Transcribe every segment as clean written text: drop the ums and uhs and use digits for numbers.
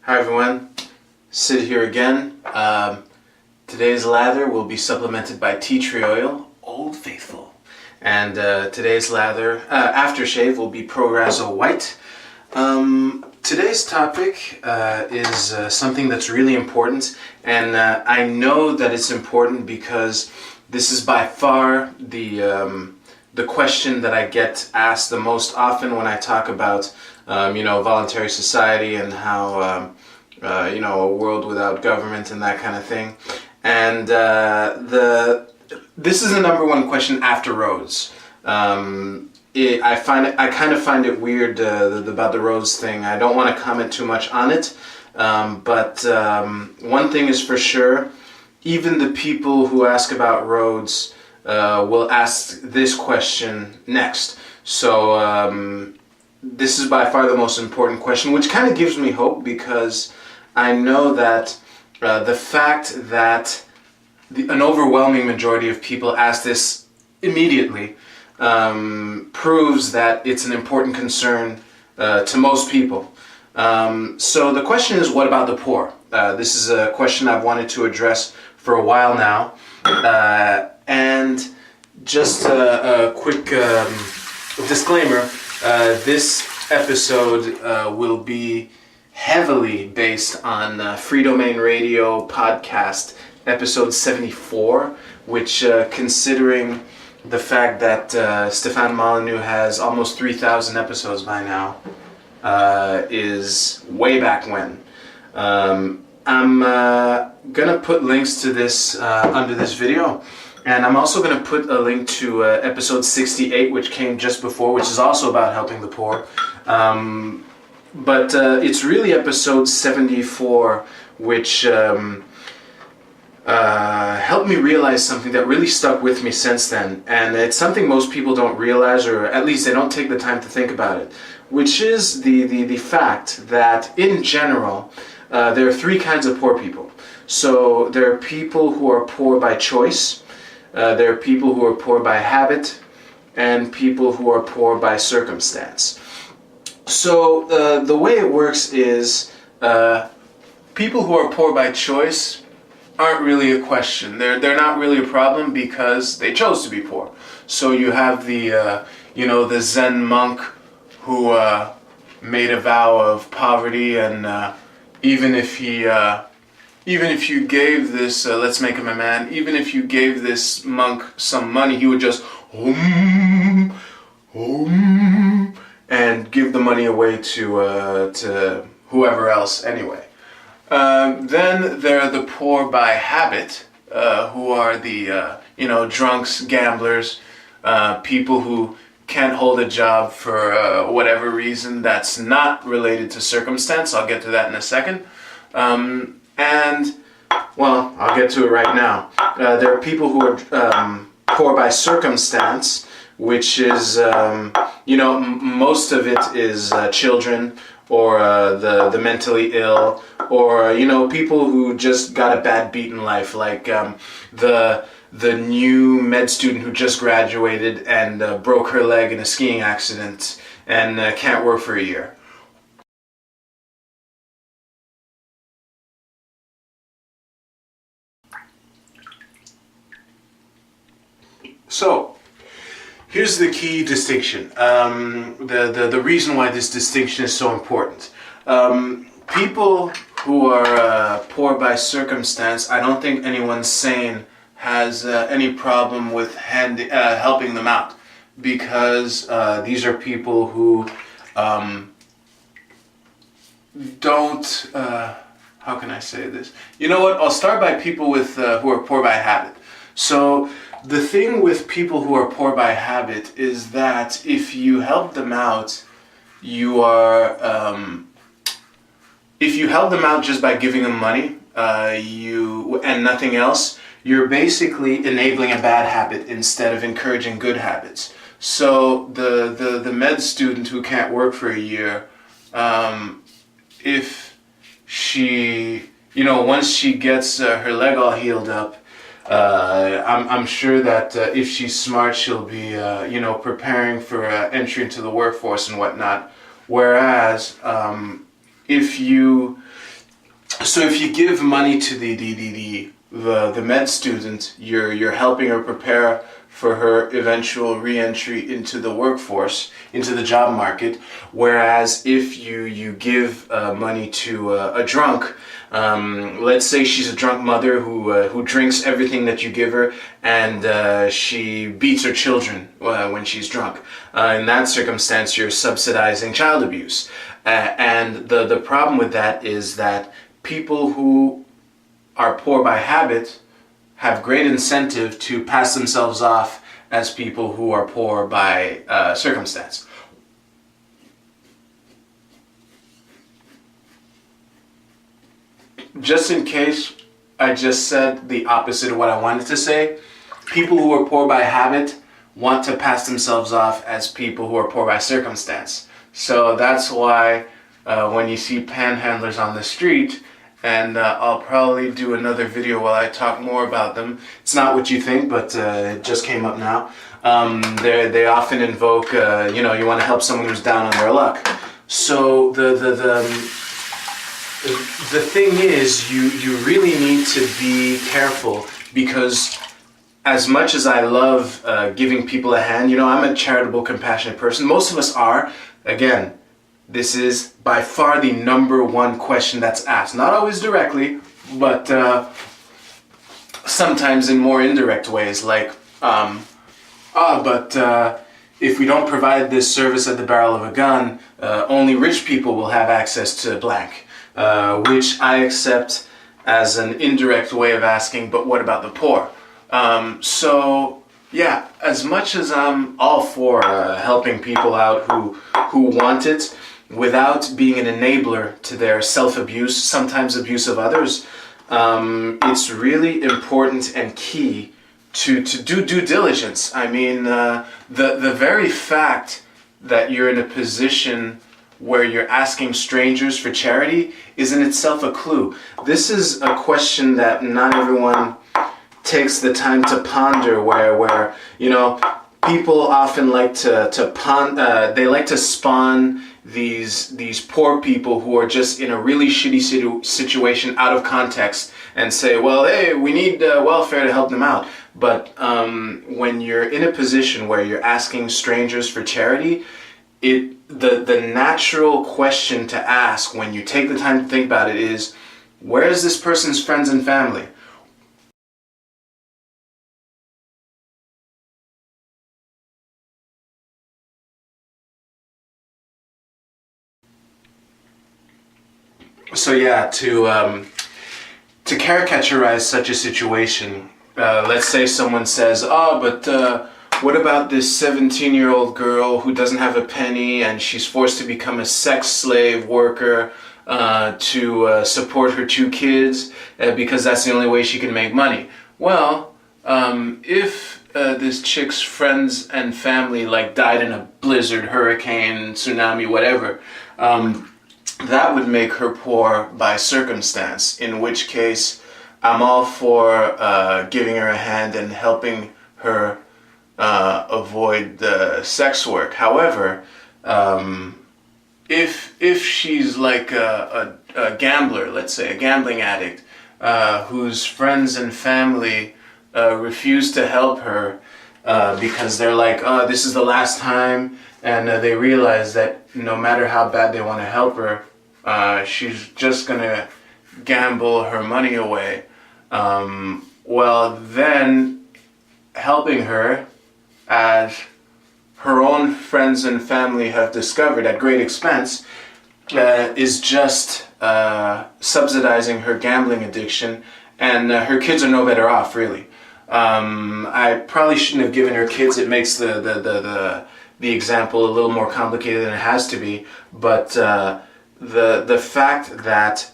Hi everyone, Sid here again. Today's lather will be supplemented by tea tree oil, Old Faithful. And today's lather, aftershave, will be Pro Razzle White. Today's topic is something that's really important, and I know that it's important because this is by far the question that I get asked the most often when I talk about voluntary society and how a world without government and that kind of thing. And this is the number one question after roads. I kind of find it weird about the roads thing. I don't want to comment too much on it, but one thing is for sure: even the people who ask about roads will ask this question next. So this is by far the most important question, which kind of gives me hope, because I know that the fact that an overwhelming majority of people ask this immediately proves that it's an important concern to most people. So the question is, what about the poor? This is a question I've wanted to address for a while now. And just a quick disclaimer, this episode will be heavily based on Freedomain Radio podcast episode 74, which considering the fact that Stefan Molyneux has almost 3,000 episodes by now, is way back when. I'm gonna put links to this under this video, and I'm also gonna put a link to episode 68, which came just before, which is also about helping the poor. But it's really episode 74 which helped me realize something that really stuck with me since then, and it's something most people don't realize, or at least they don't take the time to think about it, which is the fact that in general there are three kinds of poor people. So there are people who are poor by choice, there are people who are poor by habit, and people who are poor by circumstance. So the way it works is people who are poor by choice aren't really a question. They're not really a problem because they chose to be poor. So you have the Zen monk who made a vow of poverty, and even if you gave this, let's make him a man, even if you gave this monk some money, he would just and give the money away to whoever else anyway. Then there are the poor by habit, who are the drunks, gamblers, people who can't hold a job for whatever reason that's not related to circumstance. I'll get to that in a second. And well, I'll get to it right now. There are people who are poor by circumstance, which is most of it is children, or the mentally ill, or people who just got a bad beat in life, like the new med student who just graduated and broke her leg in a skiing accident and can't work for a year. So here's the key distinction. The reason why this distinction is so important. People who are poor by circumstance, I don't think anyone sane has any problem with helping them out, because these are people who don't. How can I say this? You know what? I'll start by people with who are poor by habit. So the thing with people who are poor by habit is that if you help them out, you are, if you help them out just by giving them money, and nothing else, you're basically enabling a bad habit instead of encouraging good habits. So the med student who can't work for a year, if she, once she gets her leg all healed up, I'm sure that if she's smart, she'll be, preparing for entry into the workforce and whatnot. Whereas, if you So if you give money to the med student, you're helping her prepare for her eventual re-entry into the workforce, into the job market. Whereas if you give money to a drunk, let's say she's a drunk mother who drinks everything that you give her, and she beats her children when she's drunk. In that circumstance, you're subsidizing child abuse. And the problem with that is that people who are poor by habit have great incentive to pass themselves off as people who are poor by circumstance. Just in case I just said the opposite of what I wanted to say, people who are poor by habit want to pass themselves off as people who are poor by circumstance. So that's why when you see panhandlers on the street, and I'll probably do another video while I talk more about them. It's not what you think, but it just came up now. They often invoke, you want to help someone who's down on their luck. So the thing is, you really need to be careful, because as much as I love giving people a hand, I'm a charitable, compassionate person. Most of us are. Again, this is by far the number one question that's asked. Not always directly, but sometimes in more indirect ways, like, if we don't provide this service at the barrel of a gun, only rich people will have access to blank, which I accept as an indirect way of asking, but what about the poor? So yeah, as much as I'm all for helping people out who want it, without being an enabler to their self-abuse, sometimes abuse of others, it's really important and key to do due diligence. I mean, the very fact that you're in a position where you're asking strangers for charity is in itself a clue. This is a question that not everyone takes the time to ponder, where people often like they like to spawn these poor people who are just in a really shitty situation out of context and say, well, hey, we need welfare to help them out. But when you're in a position where you're asking strangers for charity, the natural question to ask when you take the time to think about it is, where is this person's friends and family? So yeah, to caricaturize such a situation, let's say someone says, what about this 17-year-old girl who doesn't have a penny and she's forced to become a sex slave worker to support her 2 kids because that's the only way she can make money? Well, if this chick's friends and family died in a blizzard, hurricane, tsunami, whatever, that would make her poor by circumstance, in which case I'm all for giving her a hand and helping her avoid sex work. However, if she's like a gambler, let's say, a gambling addict, whose friends and family refuse to help her because they're like, oh, this is the last time, and they realize that no matter how bad they want to help her, she's just going to gamble her money away. Well, then helping her, as her own friends and family have discovered at great expense, is just subsidizing her gambling addiction, and her kids are no better off, really. I probably shouldn't have given her kids. It makes the example a little more complicated than it has to be, but the fact that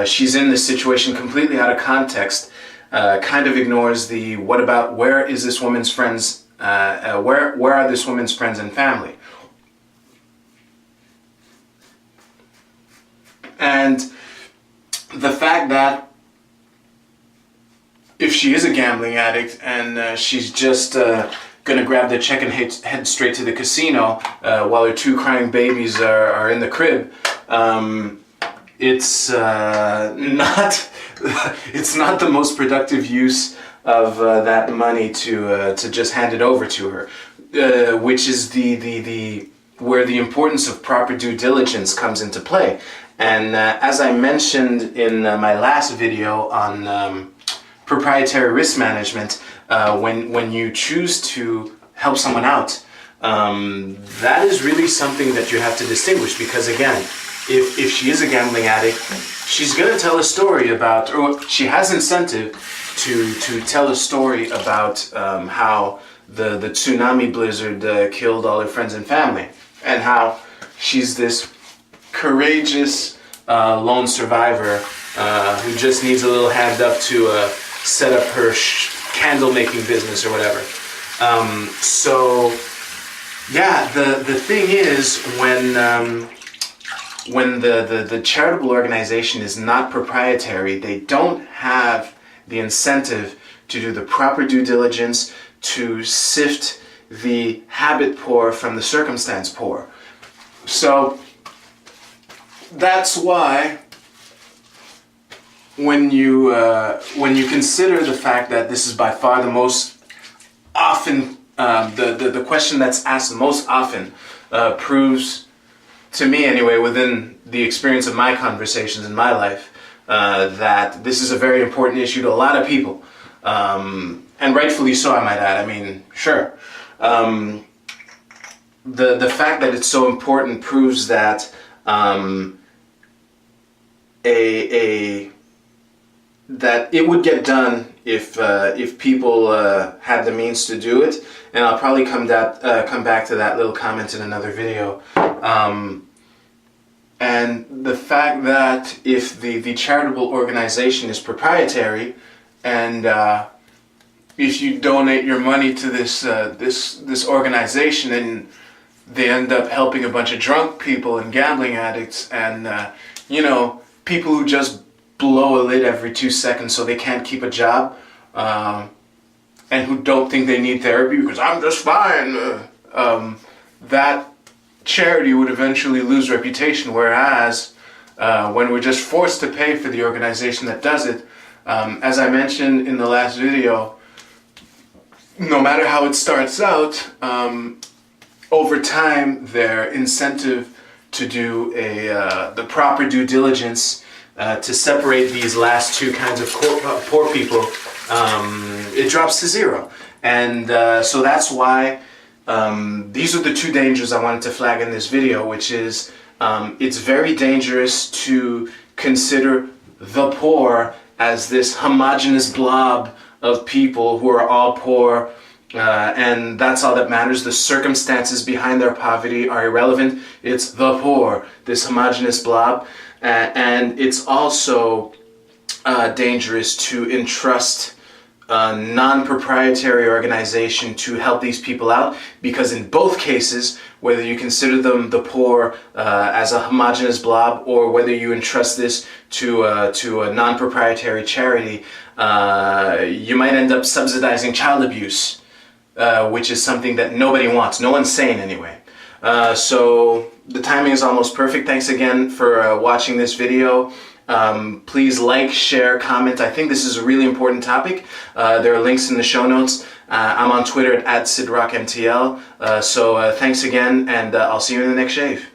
she's in this situation completely out of context kind of ignores the where is this woman's friends, where are this woman's friends and family? And the fact that if she is a gambling addict and she's just gonna grab the check and head straight to the casino while her 2 crying babies are in the crib, it's not it's not the most productive use of that money to just hand it over to her, which is the where the importance of proper due diligence comes into play. And as I mentioned in my last video on proprietary risk management, when you choose to help someone out, that is really something that you have to distinguish, because again, if she is a gambling addict, she's going to tell a story about, or she has incentive to tell a story about how the tsunami blizzard killed all her friends and family, and how she's this courageous lone survivor who just needs a little hand up to set up her candle making business or whatever. So yeah, the thing is, when the charitable organization is not proprietary, they don't have the incentive to do the proper due diligence to sift the habit poor from the circumstance poor. So that's why when you consider the fact that this is by far the most often the question that's asked most often, proves to me anyway, within the experience of my conversations in my life, that this is a very important issue to a lot of people, and rightfully so, I might add. I mean, sure. The fact that it's so important proves that that it would get done if people had the means to do it, and I'll probably come back to that little comment in another video. And the fact that if the charitable organization is proprietary, and if you donate your money to this organization and they end up helping a bunch of drunk people and gambling addicts and people who just blow a lid every 2 seconds so they can't keep a job, and who don't think they need therapy because I'm just fine, that charity would eventually lose reputation. Whereas when we're just forced to pay for the organization that does it, as I mentioned in the last video, no matter how it starts out, over time their incentive to do the proper due diligence to separate these last two kinds of poor people, it drops to zero. And so that's why these are the two dangers I wanted to flag in this video, which is it's very dangerous to consider the poor as this homogeneous blob of people who are all poor, and that's all that matters. The circumstances behind their poverty are irrelevant. It's the poor, this homogeneous blob. And it's also dangerous to entrust a non-proprietary organization to help these people out, because in both cases, whether you consider them the poor as a homogeneous blob, or whether you entrust this to a non-proprietary charity, you might end up subsidizing child abuse, which is something that nobody wants. No one's sane anyway. So the timing is almost perfect. Thanks again for watching this video. Please like, share, comment. I think this is a really important topic. There are links in the show notes. I'm on Twitter at @SidRockMTL. So thanks again, and I'll see you in the next shave.